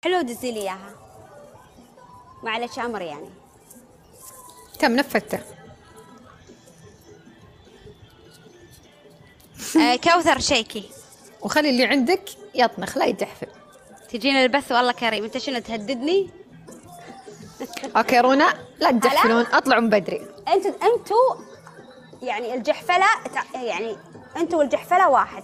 حلو دزي لي اياها. معلش امر يعني. تم نفذته. كوثر شيكي وخلي اللي عندك يطنخ لا يجحفل. تجينا البث والله كريم. انت شنو تهددني؟ اوكي رونا لا تجحفلون اطلعوا من بدري. انتوا يعني الجحفله يعني انتوا والجحفله واحد.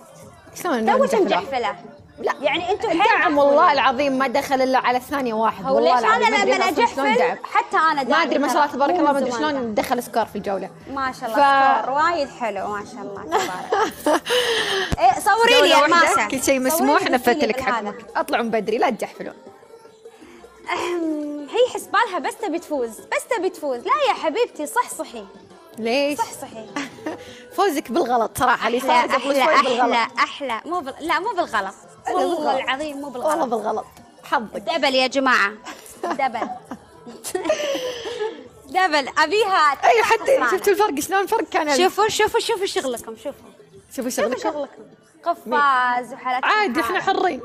شلون توك مجحفله؟ لا يعني انتوا الدعم والله العظيم ما دخل الا على الثانيه واحد. هو والله ليش انا لما اجحفل حتى انا ما ادري ما شاء الله تبارك الله ما ادري شلون دخل سكور في الجوله. ما شاء الله سكور وايد حلو ما شاء الله تبارك. ايه صوري لي الماسه كل شيء مسموح. نفذت لك حكمك. اطلعوا من بدري لا تجحفلون. هي حسبالها بس تبي تفوز بس تبي تفوز. لا يا حبيبتي صحصحي. ليش؟ صحصحي. فوزك بالغلط صراحه. اللي صار قبل شوي بالغلط. احلى لا مو بالغلط والله العظيم مو بالغلط. والله بالغلط. حظك. دبل يا جماعه دبل. دبل ابيها. اي حتى شفتوا الفرق شلون الفرق كان. شوفوا شغلكم. شوفوا شغلكم. قفاز وحالات عادي احنا حرين.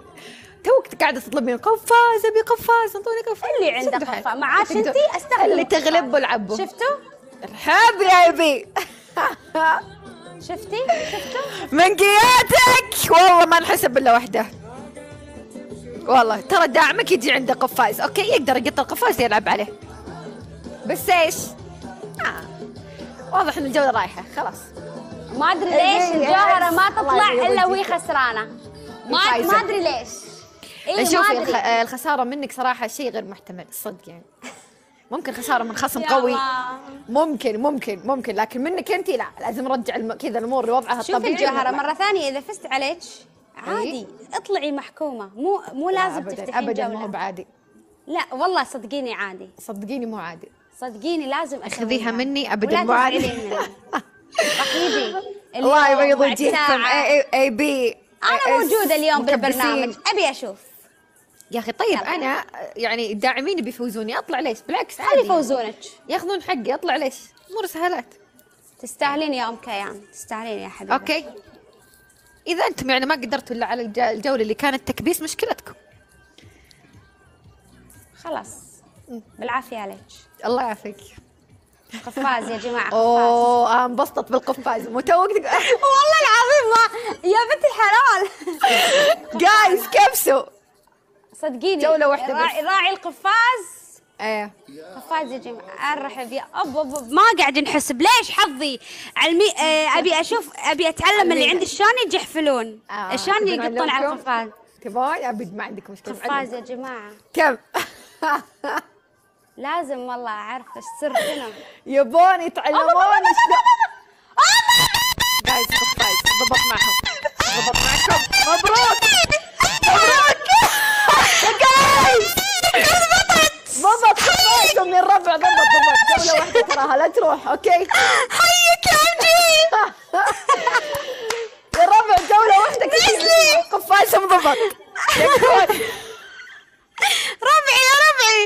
توك قاعده تطلبين قفاز ابي قفاز انطوني قفاز. اللي عنده قفاز معاش انتي استخدم اللي تغلب والعبوا. شفتوا؟ ارحب يا ابي. شفتوا؟ منقياتك والله ما نحسب الا وحده. والله ترى داعمك يجي عنده قفاز اوكي يقدر يقط القفاز يلعب عليه. بس ايش؟ واضح ان الجوله رايحه خلاص. ما ادري ليش الجوهره ما تطلع الا وهي خسرانه. ما ادري ليش. شوفي الخساره منك صراحه شيء غير محتمل صدق يعني. ممكن خساره من خصم قوي ممكن لكن منك انت لا لازم نرجع كذا الامور لوضعها الطبيعي. شوفي الجوهره مره ثانيه اذا فزت عليك عادي اطلعي محكومه. مو لازم تفتحين ابدا جوله. ما هو بعادي. لا والله صدقيني عادي. صدقيني مو عادي. صدقيني لازم اخذيها مني ابدا مو عادي. رحيبي الله يبيض وجهكم. اي بي انا موجوده اليوم بالبرنامج ابي اشوف. يا اخي طيب انا يعني الداعمين بيفوزوني اطلع ليش؟ بالعكس خلي يفوزونك ياخذون حقي اطلع ليش؟ امور سهلات. تستاهلين يا ام كيان تستاهلين يا حبيبي. اوكي اذا انتم يعني ما قدرتوا الا على الجوله اللي كانت تكبيس مشكلتكم. خلاص بالعافيه عليك. الله يعافيك. قفاز يا جماعه قفاز. اوه انبسطت بالقفاز مو توك والله العظيم ما يا بنت الحلال. جايز كبسوا صدقيني جوله واحده راعي القفاز. ايه قفاز يا جماعه ارحب يا اب ما قاعد نحسب. ليش حظي ابي اشوف ابي اتعلم اللي عندي شلون يجحفلون شلون يقطون على القفاز. تبغى ابد ما عندك مشكله. قفاز يا جماعه كم. لازم والله اعرف ايش سر هنا. يبون يتعلمون جايز قفاز ضبط معكم مبروك جايز ضبط قفازهم من الربع. ضبط جوله واحده تراها لا تروح اوكي. حيك يا عمجي. الربع جوله واحده قفازهم ضبط. ربعي يا ربعي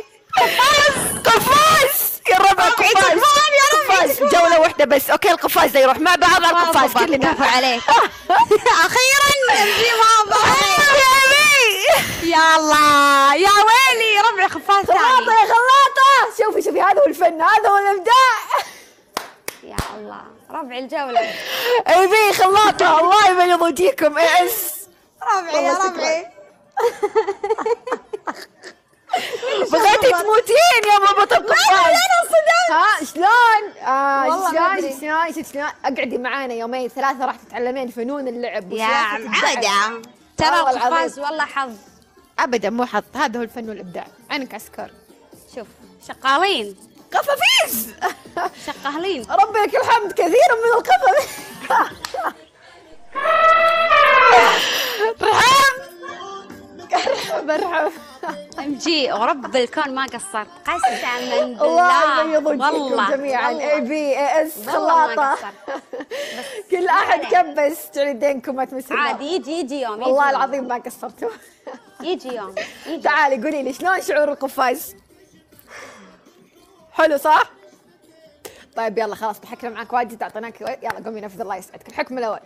قفاز يا ربع قفاز جوله واحده بس اوكي. القفاز ده يروح مع بعض على القفاز كلنا. كفو عليك. اخيرا نمشي مع بعض. يا الله يا ويلي ربع قفاز ثاني. خلاطه يا خلاطه. شوفي هذا هو الفن هذا هو الابداع. يا الله ربع الجوله. اي بي خلاطه الله يبيض وجهكم. اس ربعي يا ربعي. بغيتي تموتين يا بابا القفاز. ها شلون اقعدي معانا يومين ثلاثه راح تتعلمين فنون اللعب يا عادة. ترى القفاز والله حظ. ابدا مو حظ هذا هو الفن والابداع. عينك عسكر. شوف شغالين قفافيز شغالين. ربي لك الحمد كثير من القفافيز. ارحب امجي ورب الكون ما قصرت قسما بالله. الله يبيض وجهكم جميعا. اي بي اي اس خلاطه. كل احد كبس يدينكم ما تمسكوا. عادي يجي يوم. والله العظيم ما قصرتوا. يجي يوم. تعالي قولي لي شلون شعور القفاز؟ حلو صح؟ طيب يلا خلاص ضحكنا معك واجد اعطيناك يلا قومي نفذ الله يسعدك. الحكم الاول.